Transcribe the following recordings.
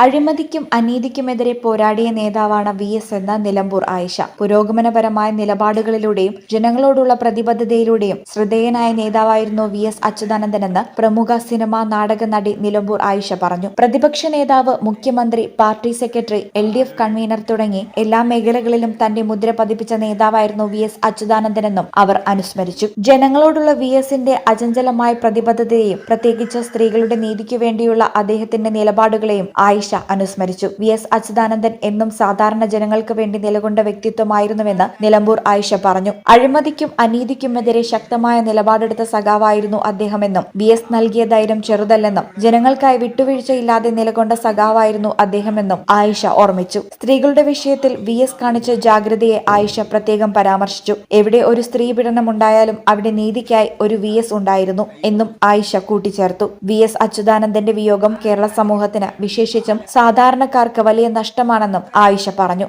അഴിമതിക്കും അനീതിക്കുമെതിരെ പോരാടിയ നേതാവാണ് VS എന്ന നിലമ്പൂർ ആയിഷ. പുരോഗമനപരമായ നിലപാടുകളിലൂടെയും ജനങ്ങളോടുള്ള പ്രതിബദ്ധതയിലൂടെയും ശ്രദ്ധേയനായ നേതാവായിരുന്നു VS അച്യുതാനന്ദനെന്ന് പ്രമുഖ സിനിമാ നാടക നടി നിലമ്പൂർ ആയിഷ പറഞ്ഞു. പ്രതിപക്ഷ നേതാവ്, മുഖ്യമന്ത്രി, പാർട്ടി സെക്രട്ടറി, LDF കൺവീനർ തുടങ്ങി എല്ലാ മേഖലകളിലും തന്റെ മുദ്ര പതിപ്പിച്ച നേതാവായിരുന്നു VS അച്യുതാനന്ദനെന്നും അവർ അനുസ്മരിച്ചു. ജനങ്ങളോടുള്ള VSന്റെ അചഞ്ചലമായ പ്രതിബദ്ധതയെയും പ്രത്യേകിച്ച് സ്ത്രീകളുടെ നീതിക്കു വേണ്ടിയുള്ള അദ്ദേഹത്തിന്റെ നിലപാടുകളെയും ആയിഷ അനുസ്മരിച്ചു. VS അച്യുതാനന്ദൻ എന്നും സാധാരണ ജനങ്ങൾക്ക് വേണ്ടി നിലകൊണ്ട വ്യക്തിത്വമായിരുന്നുവെന്ന് നിലമ്പൂർ ആയിഷ പറഞ്ഞു. അഴിമതിക്കും അനീതിക്കുമെതിരെ ശക്തമായ നിലപാടെടുത്ത സഖാവായിരുന്നു അദ്ദേഹമെന്നും VS നൽകിയ ധൈര്യം ചെറുതല്ലെന്നും ജനങ്ങൾക്കായി വിട്ടുവീഴ്ചയില്ലാതെ നിലകൊണ്ട സഖാവായിരുന്നു അദ്ദേഹമെന്നും ആയിഷ ഓർമ്മിച്ചു. സ്ത്രീകളുടെ വിഷയത്തിൽ VS കാണിച്ച ജാഗ്രതയെ ആയിഷ പ്രത്യേകം പരാമർശിച്ചു. എവിടെ ഒരു സ്ത്രീ പീഡനം ഉണ്ടായാലും അവിടെ നീതിക്കായി ഒരു VS ഉണ്ടായിരുന്നു എന്നും ആയിഷ കൂട്ടിച്ചേർത്തു. VS അച്യുതാനന്ദന്റെ വിയോഗം കേരള സമൂഹത്തിന് വിശേഷിച്ചും സാധാരണക്കാർക്ക് വലിയ നഷ്ടമാണെന്നും ആയിഷ പറഞ്ഞു.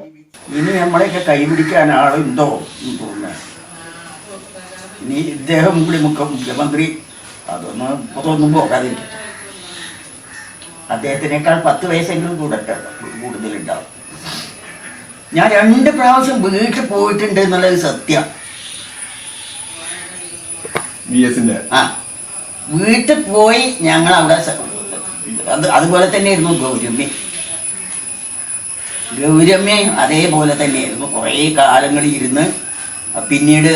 ഇനി നമ്മളെയൊക്കെ കൈപിടിക്കാൻ ആളുണ്ടോ എന്ന് തോന്നുന്നത്. ഇനി ഇദ്ദേഹം കൂടി മുഖ്യമന്ത്രി അതൊന്നും പോകാതിരിക്കട്ടെ. അദ്ദേഹത്തിനേക്കാൾ 10 വയസ്സെങ്കിലും കൂടുതലുണ്ടാവും. ഞാൻ 2 പ്രാവശ്യം വീട്ടിൽ പോയിട്ടുണ്ട് എന്നുള്ളത് സത്യം. വീട്ടിൽ പോയി ഞങ്ങൾ അവിടെ അതുപോലെ തന്നെയായിരുന്നു ഗൗരമ്മയും അതേപോലെ തന്നെയായിരുന്നു. കുറേ കാലങ്ങൾ ഇരുന്ന് പിന്നീട്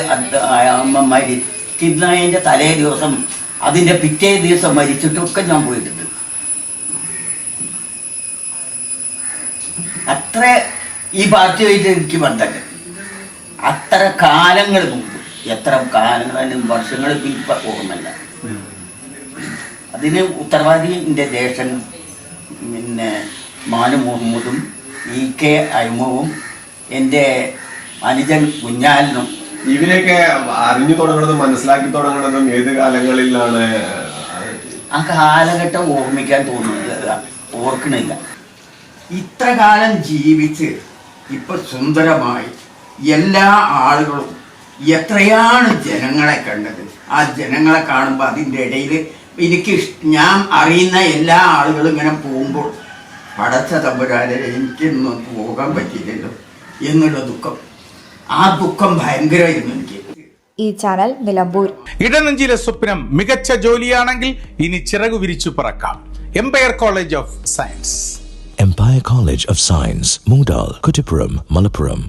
അമ്മ മരിക്കുന്നതിൻ്റെ തലേ ദിവസം അതിൻ്റെ പിറ്റേ ദിവസം മരിച്ചിട്ടൊക്കെ ഞാൻ പോയിട്ടുണ്ട്. അത്ര ഈ പാർട്ടിയായിട്ട് എനിക്ക് ബന്ധമുണ്ട്. അത്ര കാലങ്ങൾ മുമ്പ്, എത്ര കാലങ്ങളും വർഷങ്ങൾക്ക് ഇപ്പം ഓർമ്മല്ല. അതിന് ഉത്തരവാദി എൻ്റെ ജ്യേഷ്ഠൻ, പിന്നെ മാനു മുഹമ്മദും EK അയ്മവും എൻ്റെ അനുജൻ കുഞ്ഞാലിനും. ഇവരെയൊക്കെ അറിഞ്ഞു തുടങ്ങുന്നതും മനസ്സിലാക്കി തുടങ്ങുന്നതും ഏത് കാലങ്ങളിലാണ്? ആ കാലഘട്ടം ഓർമ്മിക്കാൻ തോന്നുന്നത് ഓർക്കണില്ല. ഇത്ര കാലം ജീവിച്ച് ഇപ്പൊ സുന്ദരമായി എല്ലാ ആളുകളും എത്രയാണ് ജനങ്ങളെ കണ്ടത്. ആ ജനങ്ങളെ കാണുമ്പോൾ അതിൻ്റെ ഇടയിൽ ഞാൻ അറിയുന്ന എല്ലാ ആളുകളും ഇങ്ങനെ പോകുമ്പോൾ പടച്ച തമ്പുരാനെ എനിക്കൊന്നും പോകാൻ പറ്റിയില്ലല്ലോ എന്നുള്ള ദുഃഖം, ആ ദുഃഖം ഭയങ്കരമായിരുന്നു എനിക്ക്. ഈ ചാനൽ നിലമ്പൂർ. ഇടനെഞ്ചിലെ സ്വപ്നം മികച്ച ജോലിയാണെങ്കിൽ ഇനി ചിറകു വിരിച്ചു പറക്കാം. Empire College of Science. Empire College of Science, Moondal, Kuttipuram, Malappuram.